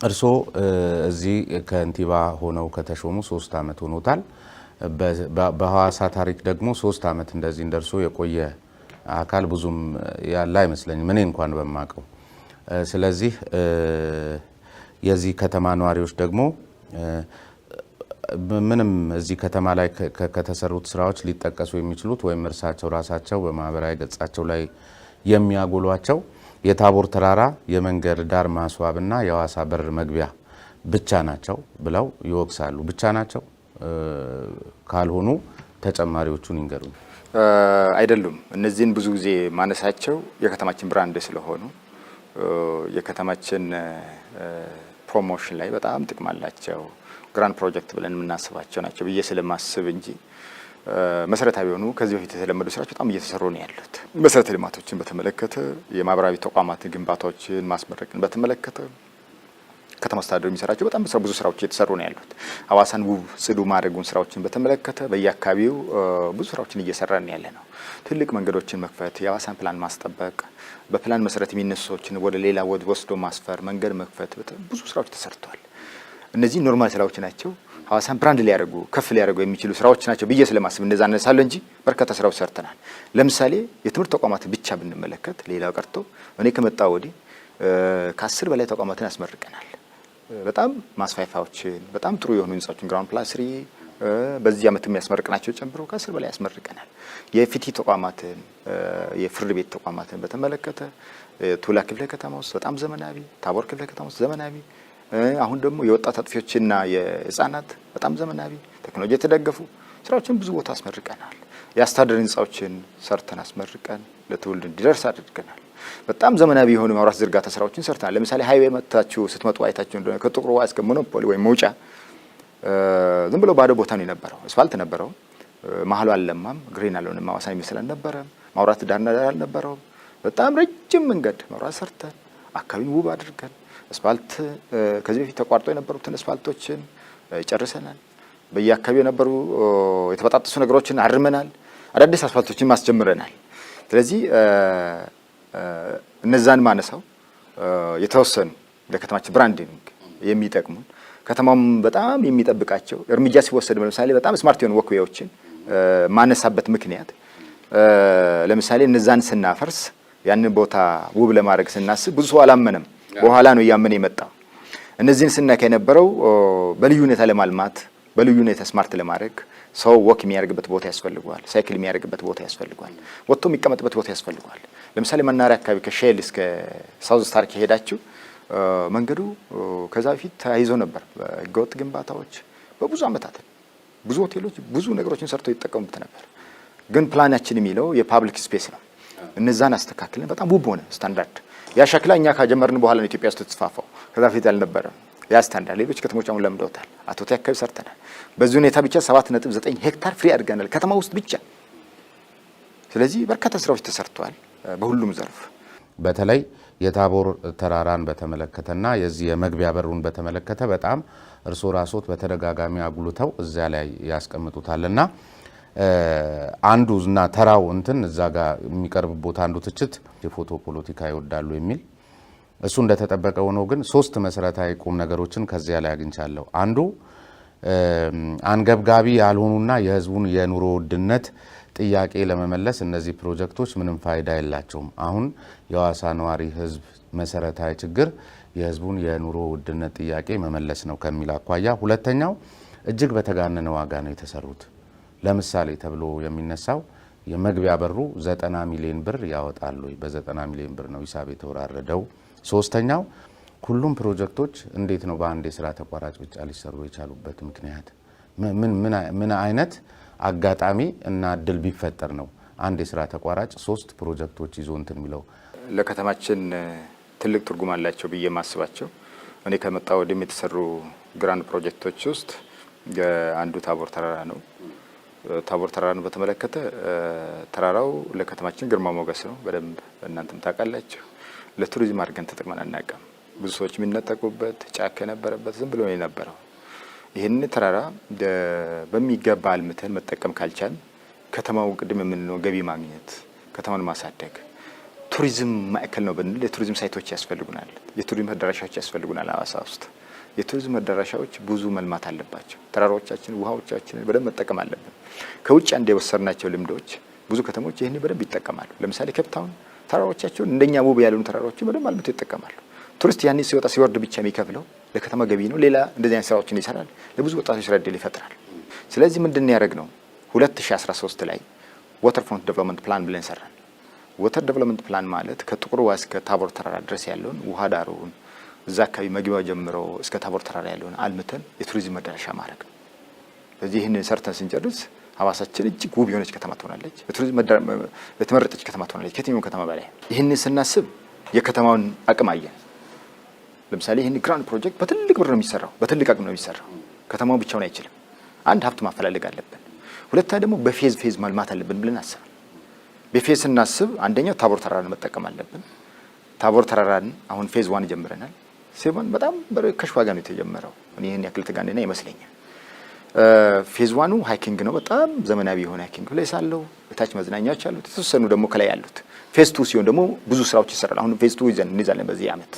እርሶ እዚህ ከንቲባ ሆነው ከተሾሙ 3 አመት ሆኖታል። በሐዋሳ ታሪክ ደግሞ 3 አመት እንደዚህ እንደርሶ የቆየ አካል ብዙም ያለ አይመስለኝም እኔ እንኳን በማቀው። ስለዚህ የዚህ ከተማ ነዋሪዎች ደግሞ ምንም እዚህ ከተማ ላይ ከተሰሩት ስራዎች ሊጠቀሱ የሚችሉት ወይም እርሳቸው ራሳቸው በማህበራዊ ገጻቸው ላይ የሚያጎሏቸው የታቦር ተራራ የመንገድ ዳር ማስዋብና የሐዋሳ በር መግቢያ ብቻ ናቸው ብለው ይወቅሳሉ። ብቻ ናቸው ካልሆኑ ተጨማሪዎቹን ይንገሩኝ። አይደሉም። እነዚህን ብዙ ጊዜ ማነሳቸው የከተማችን ብራንድ ስለሆኑ የከተማችን ፕሮሞሽን ላይ በጣም ጥቅም አላቸው። ግራንድ ፕሮጀክት ብለን የምናስባቸው ናቸው ብዬ ስለማስብ እንጂ መሰረታዊ የሆኑ ከዚህ በፊት የተለመዱ ስራዎች በጣም እየተሰሩ ነው ያሉት። መሰረተ ልማቶችን በተመለከተ የማህበራዊ ተቋማት ግንባታዎችን ማስመረቅን በተመለከተ ከተማ አስተዳደሩ የሚሰራቸው በጣም ብዙ ስራዎች እየተሰሩ ነው ያሉት። ሐዋሳን ውብ ጽዱ ማድረጉን ስራዎችን በተመለከተ በየአካባቢው ብዙ ስራዎችን እየሰራን ያለ ነው። ትልቅ መንገዶችን መክፈት፣ የሐዋሳን ፕላን ማስጠበቅ፣ በፕላን መሰረት የሚነሱ ሰዎችን ወደ ሌላ ወስዶ ማስፈር፣ መንገድ መክፈት ብዙ ስራዎች ተሰርተዋል። እነዚህ ኖርማል ስራዎች ናቸው። ሐዋሳን ብራንድ ሊያደርጉ ከፍ ሊያደርጉ የሚችሉ ስራዎች ናቸው ብዬ ስለማስብ እንደዛ አነሳለሁ እንጂ በርካታ ስራዎች ሰርተናል። ለምሳሌ የትምህርት ተቋማት ብቻ ብንመለከት ሌላው ቀርቶ እኔ ከመጣሁ ወዲህ ከ10 በላይ ተቋማትን ያስመርቀናል። በጣም ማስፋፋዎችን በጣም ጥሩ የሆኑ ህንጻዎችን ግራውንድ ፕላስ 3 በዚህ አመት የሚያስመርቀናቸው ጨምሮ ከ10 በላይ ያስመርቀናል። የፊቲ ተቋማትን የፍርድ ቤት ተቋማትን በተመለከተ ቱላ ክፍለ ከተማ ውስጥ በጣም ዘመናዊ፣ ታቦር ክፍለ ከተማ ውስጥ ዘመናዊ፣ አሁን ደግሞ የወጣት አጥፊዎችና የህፃናት በጣም ዘመናዊ ቴክኖሎጂ የተደገፉ ስራዎችን ብዙ ቦታ አስመርቀናል። የአስተዳደር ህንጻዎችን ሰርተን አስመርቀን ለትውልድ እንዲደርስ አድርገናል። በጣም ዘመናዊ የሆኑ ማውራት ዝርጋታ ስራዎችን ሰርተናል። ለምሳሌ ሃይዌይ መጥታችሁ ስትመጡ አይታችሁ እንደሆነ ከጥቁር ውሃ እስከ ሞኖፖሊ ወይም መውጫ ዝም ብሎ ባዶ ቦታ ነው የነበረው። አስፋልት ነበረው፣ መሀሉ አልለማም፣ ግሪን አልሆነም፣ ሐዋሳን ይመስል አልነበረም፣ ማውራት ዳርና ዳር አልነበረው። በጣም ረጅም መንገድ ማውራት ሰርተን አካባቢን ውብ አድርገን አስፋልት ከዚህ በፊት ተቋርጦ የነበሩትን አስፋልቶችን ጨርሰናል። በየአካባቢው የነበሩ የተበጣጠሱ ነገሮችን አርመናል። አዳዲስ አስፋልቶችን ማስጀምረናል። ስለዚህ እነዛን ማነሳው የተወሰኑ ለከተማችን ብራንዲንግ የሚጠቅሙን ከተማውም በጣም የሚጠብቃቸው እርምጃ ሲወሰድ ለምሳሌ በጣም ስማርት የሆኑ ወክዌዎችን ማነሳበት ምክንያት ለምሳሌ እነዛን ስናፈርስ ያንን ቦታ ውብ ለማድረግ ስናስብ ብዙ ሰው አላመነም። በኋላ ነው እያመነ የመጣው። እነዚህን ስናካ የነበረው በልዩ ሁኔታ ለማልማት በልዩ ሁኔታ ስማርት ለማድረግ ሰው ወክ የሚያደርግበት ቦታ ያስፈልጋል። ሳይክል የሚያደርግበት ቦታ ያስፈልጋል። ወጥቶ የሚቀመጥበት ቦታ ያስፈልጋል። ለምሳሌ መናሪያ አካባቢ ከሼል እስከ ሳውዝ ስታር ከሄዳችሁ መንገዱ ከዛ በፊት ተያይዞ ነበር በህገወጥ ግንባታዎች በብዙ አመታት ብዙ ሆቴሎች ብዙ ነገሮችን ሰርተው ይጠቀሙበት ነበር። ግን ፕላናችን የሚለው የፓብሊክ ስፔስ ነው። እነዛን አስተካክለን በጣም ውብ ሆነ ስታንዳርድ ያ ሸክላ እኛ ካጀመርን በኋላ ነው ኢትዮጵያ ውስጥ ተስፋፋው። ከዛ በፊት ያልነበረ ያ ስታንዳርድ ሌሎች ከተሞች አሁን ለምደውታል። አቶቴ አካባቢ ሰርተናል። በዚህ ሁኔታ ብቻ 7.9 ሄክታር ፍሪ አድርገናል ከተማ ውስጥ ብቻ። ስለዚህ በርካታ ስራዎች ተሰርተዋል በሁሉም ዘርፍ። በተለይ የታቦር ተራራን በተመለከተና የዚህ የመግቢያ በሩን በተመለከተ በጣም እርሶ ራስዎት በተደጋጋሚ አጉልተው እዛ ላይ ያስቀምጡታልና አንዱና ተራው እንትን እዛ ጋር የሚቀርብበት አንዱ ትችት የፎቶ ፖለቲካ ይወዳሉ የሚል እሱ እንደተጠበቀ ሆኖ ግን 3 መሰረታዊ ቁም ነገሮችን ከዚያ ላይ አግኝቻለሁ። አንዱ አንገብጋቢ ያልሆኑና የህዝቡን የኑሮ ውድነት ጥያቄ ለመመለስ እነዚህ ፕሮጀክቶች ምንም ፋይዳ የላቸውም። አሁን የሐዋሳ ነዋሪ ህዝብ መሰረታዊ ችግር የህዝቡን የኑሮ ውድነት ጥያቄ መመለስ ነው ከሚል አኳያ፣ ሁለተኛው እጅግ በተጋነነ ዋጋ ነው የተሰሩት። ለምሳሌ ተብሎ የሚነሳው የመግቢያ በሩ 90 ሚሊዮን ብር ያወጣል ወይ? በ90 ሚሊዮን ብር ነው ሂሳብ የተወራረደው። ሶስተኛው ሁሉም ፕሮጀክቶች እንዴት ነው በአንድ የስራ ተቋራጭ ብቻ ሊሰሩ የቻሉበት ምክንያት ምን አይነት አጋጣሚ እና እድል ቢፈጠር ነው አንድ የስራ ተቋራጭ 3 ፕሮጀክቶች ይዞ እንትን የሚለው? ለከተማችን ትልቅ ትርጉም አላቸው ብዬ ማስባቸው እኔ ከመጣሁ ወዲህ የተሰሩ ግራንድ ፕሮጀክቶች ውስጥ አንዱ ታቦር ተራራ ነው። ታቦር ተራራን በተመለከተ ተራራው ለከተማችን ግርማ ሞገስ ነው። በደንብ እናንተም ታውቃላችሁ። ለቱሪዝም አድርገን ተጠቅመን አናውቅም። ብዙ ሰዎች የሚነጠቁበት ጫካ የነበረበት ዝም ብሎ ነው የነበረው። ይህን ተራራ በሚገባ አልምተን መጠቀም ካልቻል ከተማው ቅድም የምንለው ገቢ ማግኘት፣ ከተማን ማሳደግ፣ ቱሪዝም ማዕከል ነው ብንል የቱሪዝም ሳይቶች ያስፈልጉናል፣ የቱሪዝም መዳረሻዎች ያስፈልጉናል። ሐዋሳ ውስጥ የቱሪዝም መዳረሻዎች ብዙ መልማት አለባቸው። ተራራዎቻችን፣ ውሃዎቻችንን በደንብ መጠቀም አለብን። ከውጭ አንድ የወሰድናቸው ልምዶች ብዙ ከተሞች ይህን በደንብ ይጠቀማሉ። ለምሳሌ ኬፕታውን ተራራዎቻቸውን እንደኛ ውብ ያሉን ተራራዎችን በደንብ አልምቶ ይጠቀማሉ። ቱሪስት ያኔ ሲወጣ ሲወርድ ብቻ የሚከፍለው ለከተማ ገቢ ነው። ሌላ እንደዚህ አይነት ስራዎችን ይሰራል፣ ለብዙ ወጣቶች ስራ ዕድል ይፈጥራል። ስለዚህ ምንድን ያደረግነው 2013 ላይ ዋተር ፍሮንት ዴቨሎፕመንት ፕላን ብለን ሰራን። ዋተር ዴቨሎፕመንት ፕላን ማለት ከጥቁር ውሃ እስከ ታቦር ተራራ ድረስ ያለውን ውሃ ዳሩን እዛ አካባቢ መግቢያው ጀምሮ እስከ ታቦር ተራራ ያለውን አልምተን የቱሪዝም መዳረሻ ማድረግ ነው። ስለዚህ ይህንን ሰርተን ስንጨርስ ሐዋሳችን እጅግ ውብ የሆነች ከተማ ትሆናለች፣ የቱሪዝም የተመረጠች ከተማ ትሆናለች ከየትኛውም ከተማ በላይ። ይህንን ስናስብ የከተማውን አቅም አየን። ለምሳሌ ይህን ግራንድ ፕሮጀክት በትልቅ ብር ነው የሚሰራው፣ በትልቅ አቅም ነው የሚሰራው። ከተማው ብቻውን አይችልም። አንድ ሀብት ማፈላለግ አለብን፣ ሁለታ ደግሞ በፌዝ ማልማት አለብን ብለን አስበን በፌዝ ስናስብ አንደኛው ታቦር ተራራን መጠቀም አለብን። ታቦር ተራራን አሁን ፌዝ 1 ጀምረናል። ሲሆን በጣም በርካሽ ዋጋ ነው የተጀመረው። እኔ ይሄን ያክል ተጋነና ይመስለኛል። ፌዝ 1 ሃይኪንግ ነው፣ በጣም ዘመናዊ የሆነ ሃይኪንግ ፕሌስ አለው። እታች መዝናኛዎች አሉት፣ የተወሰኑ ደግሞ ከላይ ያሉት። ፌዝ 2 ሲሆን ደግሞ ብዙ ስራዎች ይሰራል። አሁን ፌዝ 2 ይዘን እንይዛለን በዚህ አመት።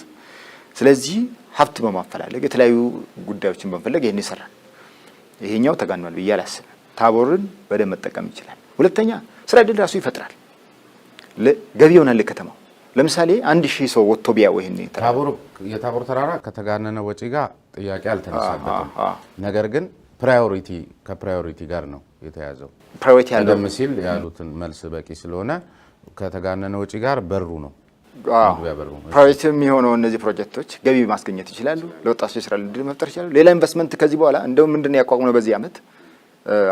ስለዚህ ሀብት በማፈላለግ የተለያዩ ጉዳዮችን በመፈለግ ይሄን ይሰራል። ይሄኛው ተጋኗል ብዬ አላስብም። ታቦርን በደንብ መጠቀም ይችላል። ሁለተኛ ስራ ዕድል ራሱ ይፈጥራል፣ ገቢ ይሆናል ለከተማው። ለምሳሌ 1000 ሰው ወጥቶ ቢያው ይሄን የታቦር ተራራ ከተጋነነ ወጪ ጋር ጥያቄ አልተነሳበትም። ነገር ግን ከፕራዮሪቲ ጋር ነው የተያዘው። ፕራዮሪቲ ያለው ሲል ያሉትን መልስ በቂ ስለሆነ ከተጋነነ ወጪ ጋር በሩ ነው ፕራዮሪቲ የሚሆነው። እነዚህ ፕሮጀክቶች ገቢ ማስገኘት ይችላሉ፣ ለወጣቶች የስራ ዕድል መፍጠር ይችላሉ። ሌላ ኢንቨስትመንት ከዚህ በኋላ እንደው ምንድነው ያቋቁመው በዚህ አመት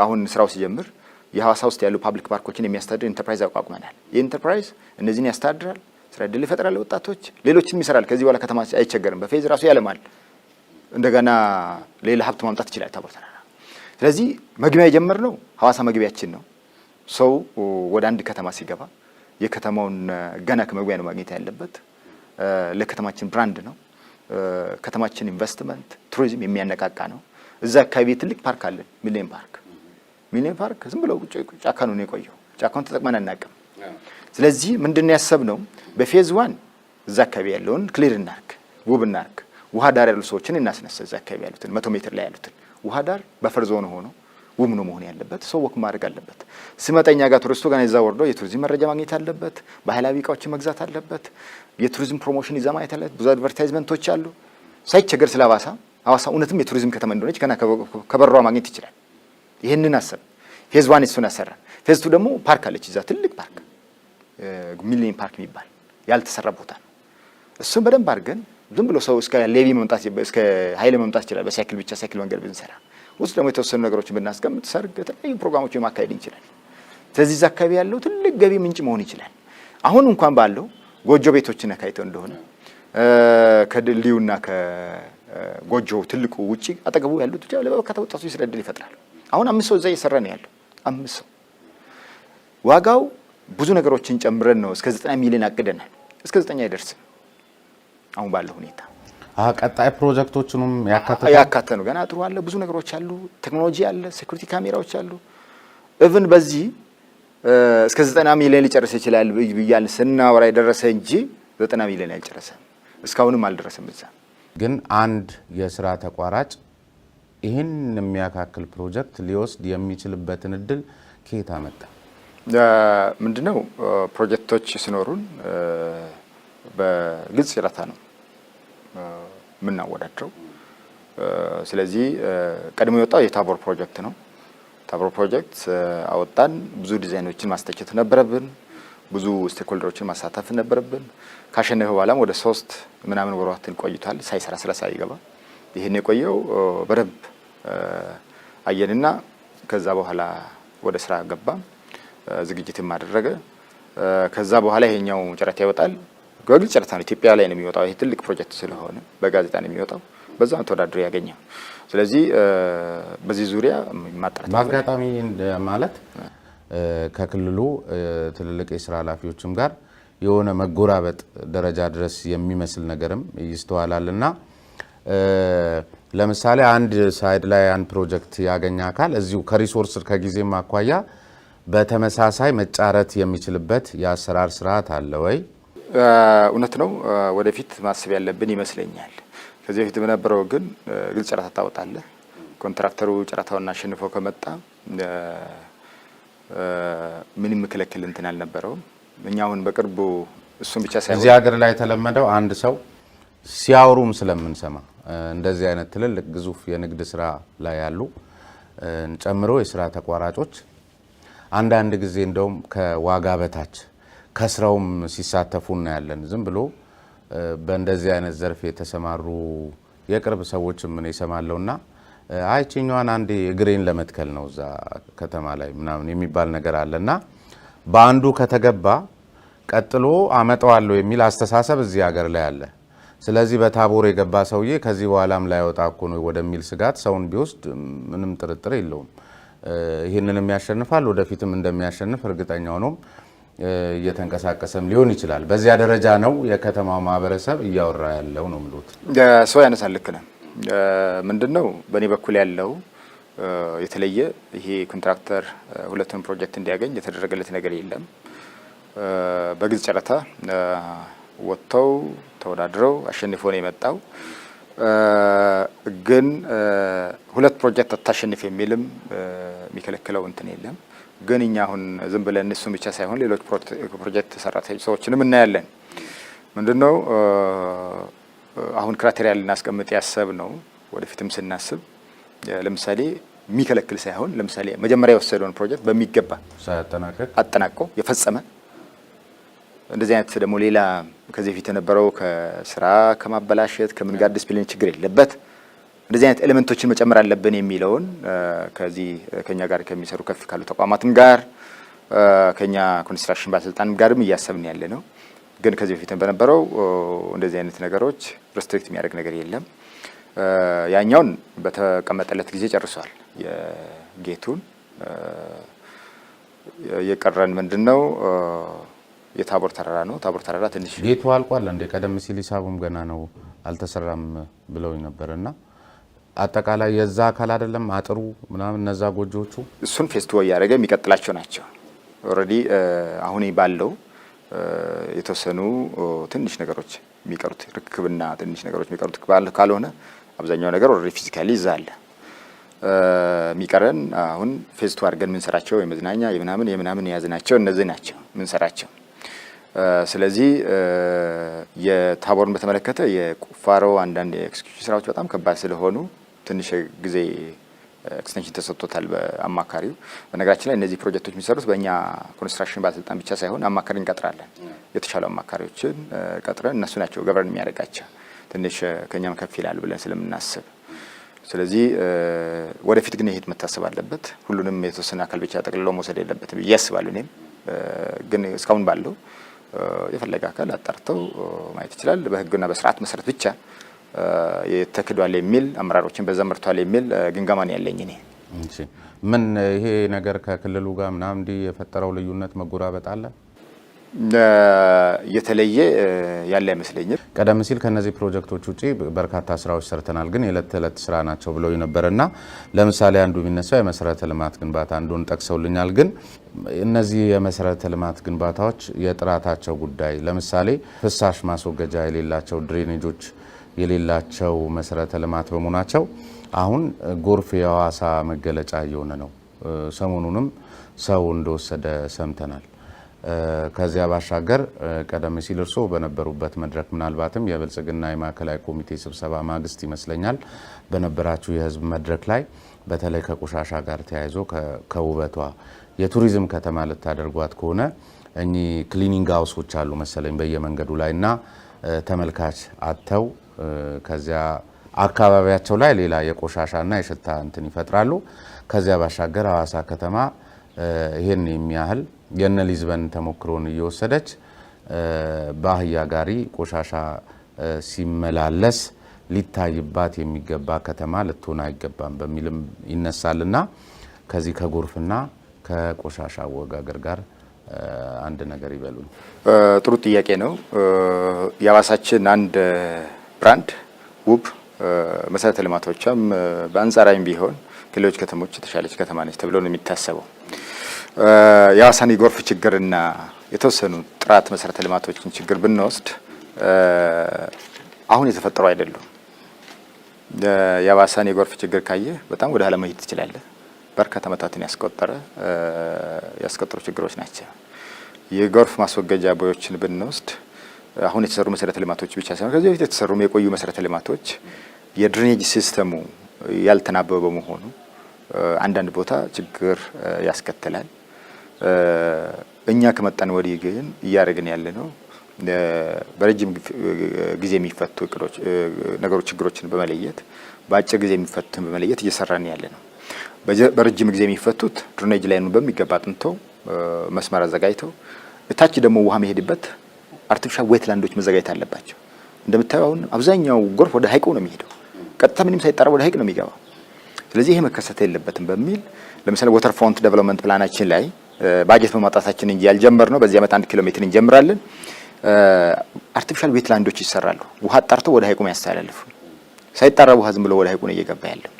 አሁን ስራው ሲጀምር የሐዋሳ ውስጥ ያሉ ፓብሊክ ፓርኮችን የሚያስተዳድር ኢንተርፕራይዝ አቋቁመናል። ይህ ኢንተርፕራይዝ እነዚህን ያስተዳድራል፣ ስራ ዕድል ይፈጥራል ለወጣቶች፣ ሌሎችንም ይሰራል። ከዚህ በኋላ ከተማ አይቸገርም። በፌዝ ራሱ ያለማል፣ እንደገና ሌላ ሀብት ማምጣት ይችላል ታቦር ተራራ። ስለዚህ መግቢያ የጀመርነው ሐዋሳ መግቢያችን ነው። ሰው ወደ አንድ ከተማ ሲገባ የከተማውን ገና ከመግቢያ ነው ማግኘት ያለበት። ለከተማችን ብራንድ ነው። ከተማችን ኢንቨስትመንት ቱሪዝም የሚያነቃቃ ነው። እዛ አካባቢ ትልቅ ፓርክ አለን፣ ሚሊኒየም ፓርክ ዝም ብሎ ጫካ ነው የቆየው። ጫካውን ተጠቅመን አናውቅም። ስለዚህ ምንድነው ያሰብነው በፌዝ 1 እዛ አካባቢ ያለውን ክሊር እናርግ፣ ውብ እናርግ። ውሃ ዳር ያሉ ሰዎችን እናስነሳ። እዛ አካባቢ ያሉትን 100 ሜትር ላይ ያሉትን ውሃ ዳር በፈር ዞን ሆኖ ውብ ነው መሆን ያለበት። ሰው ወክ ማድረግ አለበት። ሲመጣኛ ጋር ቱሪስቱ ጋር እዛ ወርዶ የቱሪዝም መረጃ ማግኘት አለበት። ባህላዊ እቃዎችን መግዛት አለበት። የቱሪዝም ፕሮሞሽን ይዛ ማየት አለበት። ብዙ አድቨርታይዝመንቶች አሉ። ሳይቸገር ስለ ሐዋሳ እውነትም የቱሪዝም ከተማ እንደሆነች ገና ከበሯ ማግኘት ይችላል። ይሄንን አሰብ ፌዝ 1 እሱን አሰራን። ፌዝ 2 ደግሞ ፓርክ አለች እዛ ትልቅ ፓርክ ሚሊኒየም ፓርክ የሚባል ያልተሰራ ቦታ ነው። እሱን በደንብ አድርገን ዝም ብሎ ሰው እስከ ሌቪ መምጣት እስከ ኃይለ መምጣት ይችላል። በሳይክል ብቻ ሳይክል መንገድ ብንሰራ ውስጥ ደግሞ የተወሰኑ ነገሮችን ብናስቀምጥ ሰርግ፣ የተለያዩ ፕሮግራሞችን ማካሄድ እንችላለን። ስለዚህ እዛ አካባቢ ያለው ትልቅ ገቢ ምንጭ መሆን ይችላል። አሁን እንኳን ባለው ጎጆ ቤቶችን አካይተው እንደሆነ ከድልድዩና ከጎጆ ትልቁ ውጪ አጠገቡ ያሉት ብቻ ለበርካታ ወጣቶች ስራ ዕድል ይፈጥራል። አሁን 5 ሰው እዛ እየሰራ ነው ያለው። 5 ሰው ዋጋው ብዙ ነገሮችን ጨምረን ነው እስከ 90 ሚሊዮን አቅደናል። እስከ 90 አይደርስም አሁን ባለው ሁኔታ። ቀጣይ ፕሮጀክቶችንም ያካተ ነው። ገና ጥሩ አለ፣ ብዙ ነገሮች አሉ፣ ቴክኖሎጂ አለ፣ ሴኩሪቲ ካሜራዎች አሉ። ኢቭን በዚህ እስከ 90 ሚሊዮን ሊጨርስ ይችላል ብያል ስናወራ የደረሰ እንጂ 90 ሚሊዮን አልጨረሰም፣ እስካሁንም አልደረሰም። እዛ ግን አንድ የስራ ተቋራጭ ይህን የሚያካክል ፕሮጀክት ሊወስድ የሚችልበትን እድል ከየት አመጣ? ምንድነው ፕሮጀክቶች ሲኖሩን በግልጽ ጨረታ ነው የምናወዳድረው። ስለዚህ ቀድሞ የወጣው የታቦር ፕሮጀክት ነው። ታቦር ፕሮጀክት አወጣን። ብዙ ዲዛይኖችን ማስተቸት ነበረብን፣ ብዙ ስቴክሆልደሮችን ማሳተፍ ነበረብን። ካሸነፈ በኋላም ወደ 3 ምናምን ወራትን ቆይቷል ሳይሰራ ሳይገባ። ይሄን የቆየው በደንብ አየንና ከዛ በኋላ ወደ ስራ ገባ፣ ዝግጅትም አደረገ። ከዛ በኋላ ይሄኛው ጨረታ ይወጣል። በግልጽ ጨረታ ነው፣ ኢትዮጵያ ላይ ነው የሚወጣው። ይሄ ትልቅ ፕሮጀክት ስለሆነ በጋዜጣ ነው የሚወጣው። በዛው ተወዳድሮ ያገኘው። ስለዚህ በዚህ ዙሪያ ማጣራት በአጋጣሚ ማለት ከክልሉ ትልልቅ የስራ ኃላፊዎችም ጋር የሆነ መጎራበጥ ደረጃ ድረስ የሚመስል ነገርም ይስተዋላልና ለምሳሌ አንድ ሳይድ ላይ አንድ ፕሮጀክት ያገኘ አካል እዚሁ ከሪሶርስ ከጊዜም አኳያ በተመሳሳይ መጫረት የሚችልበት የአሰራር ስርዓት አለ ወይ? እውነት ነው። ወደፊት ማሰብ ያለብን ይመስለኛል። ከዚህ በፊት በነበረው ግን ግልጽ ጨረታ ታወጣለህ። ኮንትራክተሩ ጨረታውን አሸንፎ ከመጣ ምንም ምክለክል እንትን አልነበረውም። እኛ አሁን በቅርቡ እሱን ብቻ ሳይሆን እዚህ ሀገር ላይ የተለመደው አንድ ሰው ሲያወሩም ስለምንሰማ እንደዚህ አይነት ትልልቅ ግዙፍ የንግድ ስራ ላይ ያሉ ጨምሮ የስራ ተቋራጮች አንዳንድ ጊዜ እንደውም ከዋጋ በታች ከስራውም ሲሳተፉ እናያለን። ዝም ብሎ በእንደዚህ አይነት ዘርፍ የተሰማሩ የቅርብ ሰዎችም ምን ይሰማለውና አይቺኛዋን አንዴ እግሬን ለመትከል ነው እዛ ከተማ ላይ ምናምን የሚባል ነገር አለና በአንዱ ከተገባ ቀጥሎ አመጣዋለሁ የሚል አስተሳሰብ እዚህ ሀገር ላይ አለ። ስለዚህ በታቦር የገባ ሰውዬ ከዚህ በኋላም ላይ ወጣ እኮ ነው ወደሚል ስጋት ሰውን ቢወስድ ምንም ጥርጥር የለውም። ይህንንም ያሸንፋል፣ ወደፊትም እንደሚያሸንፍ እርግጠኛ ሆኖም እየተንቀሳቀሰም ሊሆን ይችላል። በዚያ ደረጃ ነው የከተማው ማህበረሰብ እያወራ ያለው ነው ምሉት ሰው ያነሳል። ልክ ነው። ምንድነው በእኔ በኩል ያለው የተለየ ይሄ ኮንትራክተር ሁለቱን ፕሮጀክት እንዲያገኝ የተደረገለት ነገር የለም። በግልጽ ጨረታ ወጥተው ተወዳድረው አሸንፎ ነው የመጣው። ግን ሁለት ፕሮጀክት አታሸንፍ የሚልም የሚከለክለው እንትን የለም። ግን እኛ አሁን ዝም ብለን እሱን ብቻ ሳይሆን ሌሎች ፕሮጀክት ሰዎችንም እናያለን። ምንድነው አሁን ክራይቴሪያ ልናስቀምጥ ያሰብ ነው። ወደፊትም ስናስብ ለምሳሌ የሚከለክል ሳይሆን ለምሳሌ መጀመሪያ የወሰደውን ፕሮጀክት በሚገባ አጠናቆ የፈጸመ እንደዚህ አይነት ደግሞ ሌላ ከዚህ ፊት የነበረው ከስራ ከማበላሸት ከምን ጋር ዲስፕሊን ችግር የለበት እንደዚህ አይነት ኤሌመንቶችን መጨመር አለብን የሚለውን ከዚህ ከኛ ጋር ከሚሰሩ ከፍ ካሉ ተቋማትም ጋር ከኛ ኮንስትራክሽን ባለስልጣን ጋርም እያሰብን ያለ ነው። ግን ከዚህ በፊት በነበረው እንደዚህ አይነት ነገሮች ሪስትሪክት የሚያደርግ ነገር የለም። ያኛውን በተቀመጠለት ጊዜ ጨርሷል። የጌቱን የቀረን ምንድነው የታቦር ተራራ ነው። ታቦር ተራራ ትንሽ ጌቱ አልቋል እንደ ቀደም ሲል ሂሳቡም ገና ነው አልተሰራም ብለው ነበርና አጠቃላይ የዛ አካል አይደለም አጥሩ ምናምን እነዛ ጎጆቹ እሱን ፌስቲቫ ያደረገ የሚቀጥላቸው ናቸው። ኦሬዲ አሁን ባለው የተወሰኑ ትንሽ ነገሮች የሚቀሩት ርክብና ትንሽ ነገሮች የሚቀሩት ካልሆነ አብዛኛው ነገር ኦሬዲ ፊዚካሊ ይዛል። የሚቀረን አሁን ፌስቲቫ አድርገን የምንሰራቸው የመዝናኛ የምናምን የያዝናቸው እነዚህ ናቸው የምንሰራቸው። ስለዚህ የታቦርን በተመለከተ የቁፋሮ አንዳንድ የኤክስኪዩሽን ስራዎች በጣም ከባድ ስለሆኑ ትንሽ ጊዜ ኤክስቴንሽን ተሰጥቶታል በአማካሪው። በነገራችን ላይ እነዚህ ፕሮጀክቶች የሚሰሩት በእኛ ኮንስትራክሽን ባለስልጣን ብቻ ሳይሆን አማካሪ እንቀጥራለን። የተሻሉ አማካሪዎችን ቀጥረን እነሱ ናቸው ገቨርን የሚያደርጋቸው። ትንሽ ከኛም ከፍ ይላል ብለን ስለምናስብ ስለዚህ ወደፊት ግን ይሄድ መታሰብ አለበት። ሁሉንም የተወሰነ አካል ብቻ ጠቅልለው መውሰድ የለበትም ብዬ አስባለሁ። እኔም ግን እስካሁን ባለው የፈለገ አካል አጣርተው ማየት ይችላል። በህግና በስርዓት መሰረት ብቻ የተከዷል የሚል አመራሮችን በዘመርቷል የሚል ግምገማ ነው ያለኝ እኔ። እሺ ምን ይሄ ነገር ከክልሉ ጋር ምናምን እንዲህ የፈጠረው ልዩነት መጎራበጥ አለ? የተለየ ያለ አይመስለኝም። ቀደም ሲል ከነዚህ ፕሮጀክቶች ውጪ በርካታ ስራዎች ሰርተናል፣ ግን የዕለት ተዕለት ስራ ናቸው ብለው ነበርና ለምሳሌ አንዱ የሚነሳው የመሰረተ ልማት ግንባታ አንዱን ጠቅሰውልኛል። ግን እነዚህ የመሰረተ ልማት ግንባታዎች የጥራታቸው ጉዳይ ለምሳሌ ፍሳሽ ማስወገጃ የሌላቸው ድሬኔጆች የሌላቸው መሰረተ ልማት በመሆናቸው አሁን ጎርፍ የሐዋሳ መገለጫ እየሆነ ነው። ሰሞኑንም ሰው እንደወሰደ ሰምተናል። ከዚያ ባሻገር ቀደም ሲል እርስዎ በነበሩበት መድረክ ምናልባትም የብልጽግና የማዕከላዊ ኮሚቴ ስብሰባ ማግስት ይመስለኛል በነበራችሁ የህዝብ መድረክ ላይ በተለይ ከቆሻሻ ጋር ተያይዞ ከውበቷ የቱሪዝም ከተማ ልታደርጓት ከሆነ እኚህ ክሊኒንግ ሃውሶች አሉ መሰለኝ በየመንገዱ ላይ እና ተመልካች አጥተው ከዚያ አካባቢያቸው ላይ ሌላ የቆሻሻና የሽታ እንትን ይፈጥራሉ። ከዚያ ባሻገር ሐዋሳ ከተማ ይሄን የሚያህል የነ ሊዝበን ተሞክሮን እየወሰደች በአህያ ጋሪ ቆሻሻ ሲመላለስ ሊታይባት የሚገባ ከተማ ልትሆን አይገባም በሚልም ይነሳልና ከዚህ ከጎርፍና ከቆሻሻ አወጋገር ጋር አንድ ነገር ይበሉኝ። ጥሩ ጥያቄ ነው። የሐዋሳችን አንድ ብራንድ ውብ መሰረተ ልማቶቿም በአንጻራዊም ቢሆን ከሌሎች ከተሞች የተሻለች ከተማ ነች ተብሎ ነው የሚታሰበው። የሐዋሳን የጎርፍ ችግርና የተወሰኑ ጥራት መሰረተ ልማቶችን ችግር ብንወስድ አሁን የተፈጠሩ አይደሉም። የሐዋሳን የጎርፍ ችግር ካየህ በጣም ወደ ኋላ መሄድ ትችላለህ። በርካታ ዓመታትን ያስቆጠሩ ችግሮች ናቸው። የጎርፍ ማስወገጃ ቦዮችን ብንወስድ አሁን የተሰሩ መሰረተ ልማቶች ብቻ ሳይሆን ከዚህ በፊት የተሰሩ የቆዩ መሰረተ ልማቶች የድሬኔጅ ሲስተሙ ያልተናበበ በመሆኑ አንዳንድ ቦታ ችግር ያስከትላል። እኛ ከመጣን ወዲህ ግን እያደረግን ያለ ነው በረጅም ጊዜ የሚፈቱ ነገሮች ችግሮችን በመለየት በአጭር ጊዜ የሚፈቱትን በመለየት እየሰራን ያለ ነው። በረጅም ጊዜ የሚፈቱት ድሬኔጅ ላይኑ በሚገባ አጥንተው መስመር አዘጋጅተው እታች ደግሞ ውሃ መሄድበት አርቲፊሻል ዌትላንዶች መዘጋጀት አለባቸው። እንደምታየው አሁን አብዛኛው ጎርፍ ወደ ሀይቁ ነው የሚሄደው። ቀጥታ ምንም ሳይጣራ ወደ ሀይቅ ነው የሚገባው። ስለዚህ ይሄ መከሰት የለበትም በሚል ለምሳሌ ወተር ፍሮንት ዴቨሎፕመንት ፕላናችን ላይ ባጀት በማውጣታችን እንጂ ያልጀመርነው በዚህ ዓመት 1 ኪሎ ሜትር እንጀምራለን። አርቲፊሻል ዌትላንዶች ይሰራሉ። ውሃ አጣርተው ወደ ሀይቁ ያስተላልፉ። ሳይጣራ ውሃ ዝም ብሎ ወደ ሀይቁ ነው እየገባ ያለው።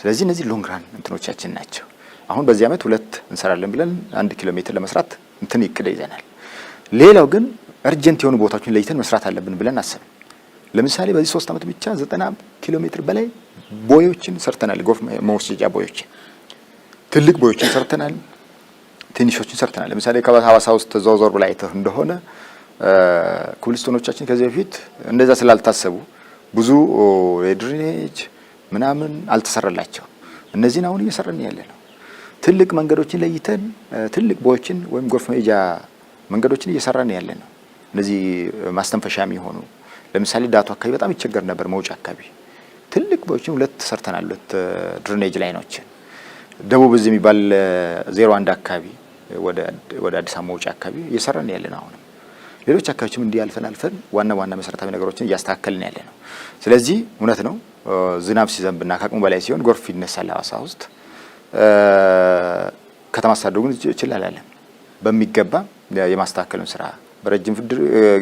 ስለዚህ እነዚህ ሎንግ ራን እንትኖቻችን ናቸው። አሁን በዚህ ዓመት 2 እንሰራለን ብለን 1 ኪሎ ሜትር ለመስራት እንትን ይቅድ ይዘናል። ሌላው ግን እርጀንት የሆኑ ቦታዎችን ለይተን መስራት አለብን ብለን አሰብን። ለምሳሌ በዚህ 3 ዓመት ብቻ 90 ኪሎ ሜትር በላይ ቦዮችን ሰርተናል። ጎርፍ መወሰጃ ቦዮችን፣ ትልቅ ቦዮችን ሰርተናል፣ ትንሾችን ሰርተናል። ለምሳሌ ከሐዋሳ ውስጥ ተዘዋውር ብላ አይተህ እንደሆነ ኩብልስቶኖቻችን ከዚህ በፊት እንደዛ ስላልታሰቡ ብዙ የድሬኔጅ ምናምን አልተሰራላቸው። እነዚህን አሁን እየሰራን ያለ ነው። ትልቅ መንገዶችን ለይተን ትልቅ ቦዮችን ወይም ጎርፍ መሄጃ መንገዶችን እየሰራን ያለ ነው። እነዚህ ማስተንፈሻ የሚሆኑ ለምሳሌ ዳቱ አካባቢ በጣም ይቸገር ነበር። መውጫ አካባቢ ትልቅ ቦዮችን 2 ሰርተናል። 2 ድሬኔጅ ላይኖችን ደቡብ እዚህ የሚባል 01 አካባቢ ወደ አዲስ አበባ መውጫ አካባቢ እየሰራን ያለ ነው። አሁንም ሌሎች አካባቢዎችም እንዲህ አልፈን ዋና መሰረታዊ ነገሮችን እያስተካከልን ያለ ነው። ስለዚህ እውነት ነው ዝናብ ሲዘንብና ከአቅሙ በላይ ሲሆን ጎርፍ ይነሳል። ሐዋሳ ውስጥ ከተማ አስተዳደሩን ይችላል በሚገባ የማስተካከሉን ስራ በረጅም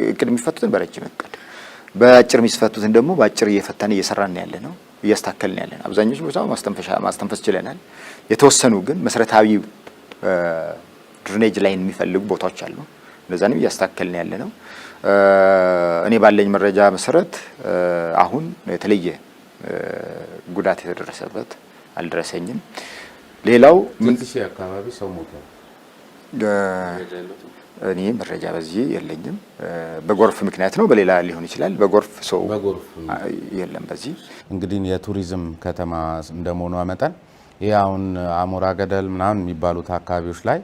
እቅድ የሚፈቱትን በረጅም እቅድ፣ በአጭር የሚፈቱትን ደግሞ በአጭር እየፈታን እየሰራን ያለ ነው፣ እያስተካከልን ያለ ነው። አብዛኞቹ ቦታ ማስተንፈስ ችለናል። የተወሰኑ ግን መሰረታዊ ድሬኔጅ ላይን የሚፈልጉ ቦታዎች አሉ። እነዛንም እያስተካከልን ያለ ነው። እኔ ባለኝ መረጃ መሰረት አሁን የተለየ ጉዳት የተደረሰበት አልደረሰኝም። ሌላው ምን አካባቢ ሰው ሞቷል? እኔ መረጃ በዚህ የለኝም። በጎርፍ ምክንያት ነው፣ በሌላ ሊሆን ይችላል። በጎርፍ ሰው የለም። በዚህ እንግዲህ የቱሪዝም ከተማ እንደመሆኗ መጠን ይህ አሁን አሞራ ገደል ምናምን የሚባሉት አካባቢዎች ላይ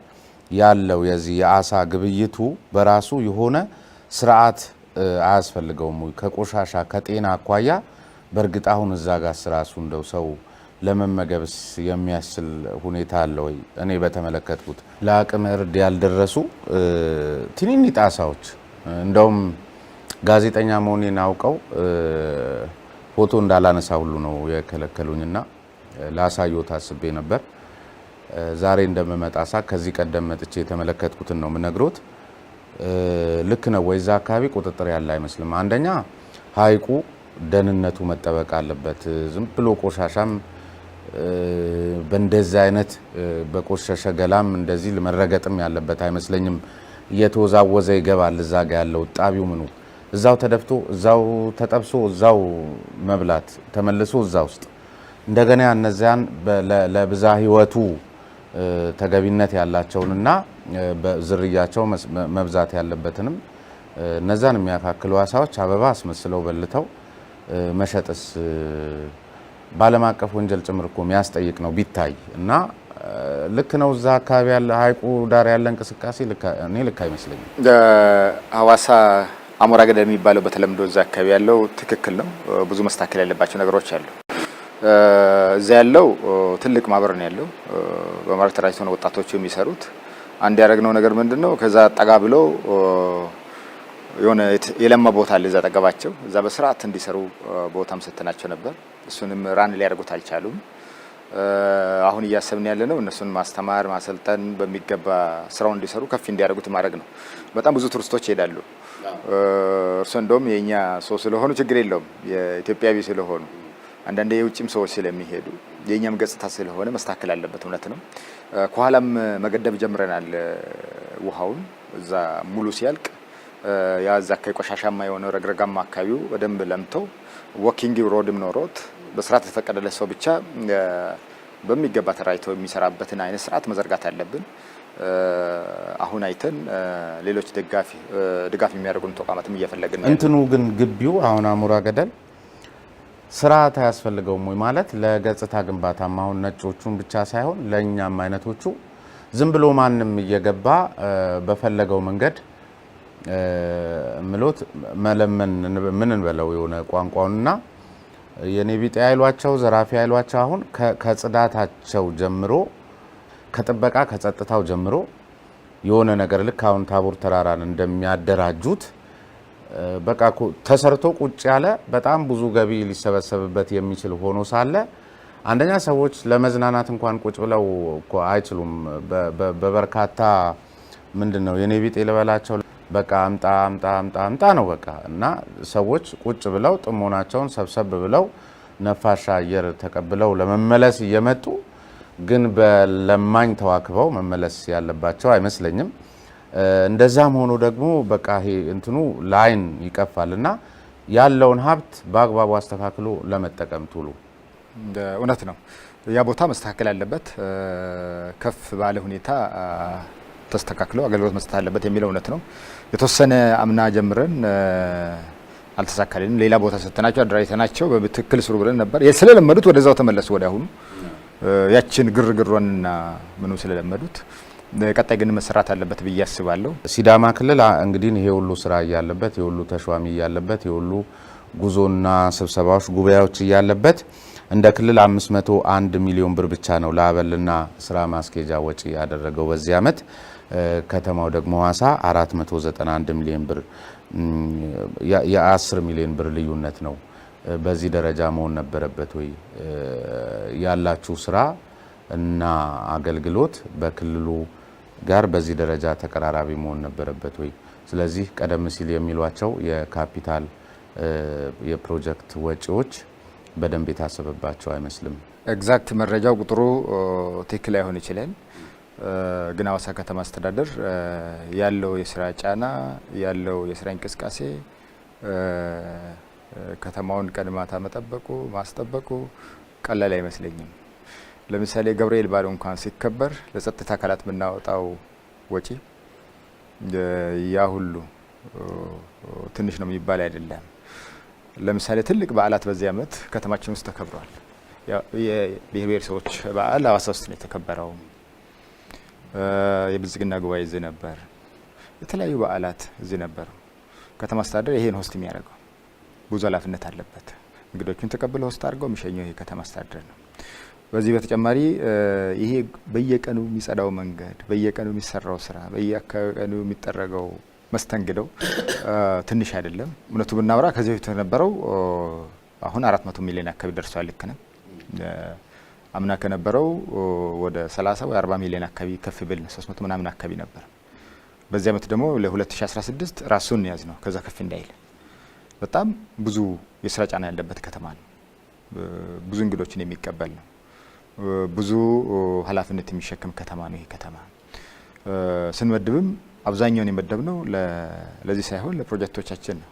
ያለው የዚህ የአሳ ግብይቱ በራሱ የሆነ ስርዓት አያስፈልገውም ወይ? ከቆሻሻ ከጤና አኳያ በእርግጥ አሁን እዛ ጋር ራሱ እንደው ሰው ለመመገብስ የሚያስችል ሁኔታ አለ ወይ? እኔ በተመለከትኩት ለአቅመ እርድ ያልደረሱ ትንንሽ አሳዎች እንደውም ጋዜጠኛ መሆኔን አውቀው ፎቶ እንዳላነሳ ሁሉ ነው የከለከሉኝና ላሳየው ታስቤ ነበር። ዛሬ እንደምመጣ ከዚህ ቀደም መጥቼ የተመለከትኩትን ነው የምነግሮት። ልክ ነው ወይ? እዛ አካባቢ ቁጥጥር ያለ አይመስልም። አንደኛ ሀይቁ ደህንነቱ መጠበቅ አለበት። ዝም ብሎ ቆሻሻም በእንደዚህ አይነት በቆሸሸ ገላም እንደዚህ መረገጥም ያለበት አይመስለኝም። እየተወዛወዘ ይገባል። እዛ ጋ ያለው ጣቢው ምኑ እዛው ተደፍቶ እዛው ተጠብሶ እዛው መብላት ተመልሶ እዛ ውስጥ እንደገና እነዚያን ለብዛ ህይወቱ ተገቢነት ያላቸውንና በዝርያቸው መብዛት ያለበትንም እነዛን የሚያካክሉ አሳዎች አበባ አስመስለው በልተው መሸጥስ በዓለም አቀፍ ወንጀል ጭምር እኮ የሚያስጠይቅ ነው ቢታይ። እና ልክ ነው እዛ አካባቢ ያለ ሀይቁ ዳር ያለ እንቅስቃሴ እኔ ልክ አይመስለኝም። ሐዋሳ አሞራ ገደል የሚባለው በተለምዶ እዛ አካባቢ ያለው ትክክል ነው። ብዙ መስተካከል ያለባቸው ነገሮች አሉ። እዛ ያለው ትልቅ ማህበር ነው ያለው። በማህበር ተራጅተው ነው ወጣቶቹ የሚሰሩት። አንድ ያደረግነው ነገር ምንድነው? ከዛ ጠጋ ብሎ የሆነ የለማ ቦታ አለ እዛ ጠገባቸው። እዛ በስርዓት እንዲሰሩ ቦታም ሰጥተናቸው ነበር። እሱንም ራን ሊያደርጉት አልቻሉም። አሁን እያሰብን ያለ ነው እነሱን ማስተማር፣ ማሰልጠን፣ በሚገባ ስራውን እንዲሰሩ ከፍ እንዲያደርጉት ማድረግ ነው። በጣም ብዙ ቱሪስቶች ይሄዳሉ። እርሶ እንደውም የኛ ሰው ስለሆኑ ችግር የለውም፣ የኢትዮጵያዊ ስለሆኑ አንዳንዴ የውጭም ሰዎች ስለሚሄዱ የኛም ገጽታ ስለሆነ መስተካከል አለበት። እውነት ነው። ከኋላም መገደብ ጀምረናል። ውሃውን እዛ ሙሉ ሲያልቅ ያዛ ከቆሻሻማ የሆነ ረግረጋማ አካባቢው በደንብ ለምቶ ወኪንግ ሮድም ኖሮት በስርዓት የተፈቀደለት ሰው ብቻ በሚገባ ተራይቶ የሚሰራበትን አይነት ስርዓት መዘርጋት አለብን። አሁን አይተን ሌሎች ድጋፍ የሚያደርጉን ተቋማትም እየፈለግን እንትኑ ግን ግቢው አሁን አሞራ ገደል ስርዓት አያስፈልገውም ወይ ማለት ለገጽታ ግንባታም አሁን ነጮቹን ብቻ ሳይሆን ለኛም አይነቶቹ ዝም ብሎ ማንም እየገባ በፈለገው መንገድ ምሎት መለመን ምን እንበለው የሆነ ቋንቋውና የኔ ቢጤ አይሏቸው ዘራፊ አይሏቸው አሁን ከጽዳታቸው ጀምሮ ከጥበቃ ከጸጥታው ጀምሮ የሆነ ነገር ልክ አሁን ታቦር ተራራን እንደሚያደራጁት በቃ ተሰርቶ ቁጭ ያለ በጣም ብዙ ገቢ ሊሰበሰብበት የሚችል ሆኖ ሳለ አንደኛ ሰዎች ለመዝናናት እንኳን ቁጭ ብለው አይችሉም። በበርካታ ምንድነው የኔ ቢጤ ልበላቸው በቃ አምጣ ነው በቃ እና ሰዎች ቁጭ ብለው ጥሞናቸውን ሰብሰብ ብለው ነፋሻ አየር ተቀብለው ለመመለስ እየመጡ ግን በለማኝ ተዋክበው መመለስ ያለባቸው አይመስለኝም። እንደዛም ሆኖ ደግሞ በቃ ይሄ እንትኑ ላይን ይቀፋልና ያለውን ሀብት በአግባቡ አስተካክሎ ለመጠቀም ቱሉ እውነት ነው። ያ ቦታ መስተካከል አለበት፣ ከፍ ባለ ሁኔታ ተስተካክሎ አገልግሎት መስጠት አለበት የሚለው እውነት ነው። የተወሰነ አምና ጀምረን አልተሳካልንም። ሌላ ቦታ ሰጥተናቸው አደራጅተናቸው በትክክል ስሩ ብለን ነበር። ስለለመዱት ወደዛው ተመለሱ። ወደ አሁኑ ያችን ግርግሯንና ምኑ ስለለመዱት ቀጣይ ግን መሰራት አለበት ብዬ አስባለሁ። ሲዳማ ክልል እንግዲህ ይሄ ሁሉ ስራ እያለበት የሁሉ ተሿሚ እያለበት የሁሉ ጉዞና ስብሰባዎች ጉባኤዎች እያለበት እንደ ክልል 501 ሚሊዮን ብር ብቻ ነው ለአበልና ስራ ማስኬጃ ወጪ ያደረገው በዚህ አመት። ከተማው ደግሞ ሐዋሳ 491 ሚሊዮን ብር የ10 ሚሊዮን ብር ልዩነት ነው። በዚህ ደረጃ መሆን ነበረበት ወይ? ያላችሁ ስራ እና አገልግሎት በክልሉ ጋር በዚህ ደረጃ ተቀራራቢ መሆን ነበረበት ወይ? ስለዚህ ቀደም ሲል የሚሏቸው የካፒታል የፕሮጀክት ወጪዎች በደንብ የታሰበባቸው አይመስልም። ኤግዛክት መረጃው ቁጥሩ ትክክል አይሆን ይችላል። ግን ሐዋሳ ከተማ አስተዳደር ያለው የስራ ጫና ያለው የስራ እንቅስቃሴ ከተማውን ቀድማታ ማስጠበቁ ቀላል አይመስለኝም። ለምሳሌ ገብርኤል በዓሉ እንኳን ሲከበር ለጸጥታ አካላት የምናወጣው ወጪ ያ ሁሉ ትንሽ ነው የሚባል አይደለም። ለምሳሌ ትልቅ በዓላት በዚህ አመት ከተማችን ውስጥ ተከብሯል። የብሔር ብሔረሰቦች በዓል ሐዋሳ ውስጥ ነው የተከበረው። የብልጽግና ጉባኤ እዚህ ነበር። የተለያዩ በዓላት እዚህ ነበሩ። ከተማ አስተዳደር ይሄን ሆስት የሚያደርገው ብዙ ኃላፊነት አለበት። እንግዶቹን ተቀብሎ ሆስት አድርገው የሚሸኘው ይሄ ከተማ አስተዳደር ነው። በዚህ በተጨማሪ ይሄ በየቀኑ የሚጸዳው መንገድ፣ በየቀኑ የሚሰራው ስራ፣ በየቀኑ የሚጠረገው መስተንግደው ትንሽ አይደለም። እውነቱ ብናወራ ከዚህ በፊት የነበረው አሁን 400 ሚሊዮን አካባቢ ደርሷል። ልክ ነው። አምና ከነበረው ወደ 30 ወይ 40 ሚሊዮን አካባቢ ከፍ ብል 300 ምናምን አካባቢ ነበር። በዚህ አመት ደግሞ ለ2016 ራሱን ያዝ ነው ከዛ ከፍ እንዳይል። በጣም ብዙ የስራ ጫና ያለበት ከተማ ነው። ብዙ እንግዶችን የሚቀበል ነው። ብዙ ኃላፊነት የሚሸከም ከተማ ነው። ይሄ ከተማ ስንመድብም አብዛኛውን የመደብነው ለዚህ ሳይሆን ለፕሮጀክቶቻችን ነው።